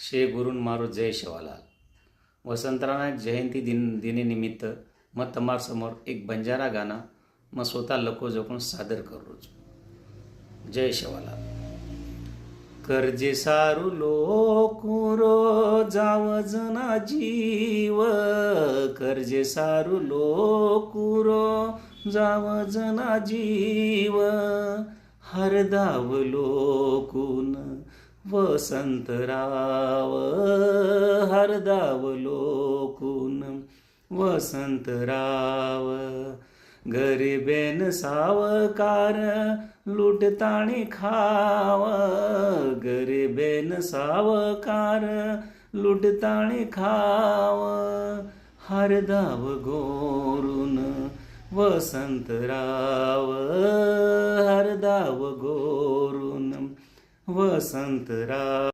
शे गुरुन मारो जय शिवालाल. वसंतराव जयंती दिनीनिमित्त मग समोर एक बंजारा गाणं मग स्वतः लको जोखून सादर करू. जय शिवालाल. कर्जे सारू लोकुरो जावजना जीव, कर्जे सारू लोकुरो जावजना जीव, हरदाव लोकून वसंतराव, हरदाव लोकून वसंतराव. गरिबेन सावकार लुटताणी खाव, गरिबेन सावकार लुटताणी खाव, हरदाव गोरून वसंतराव, हरदाव गोरून वसंतराव.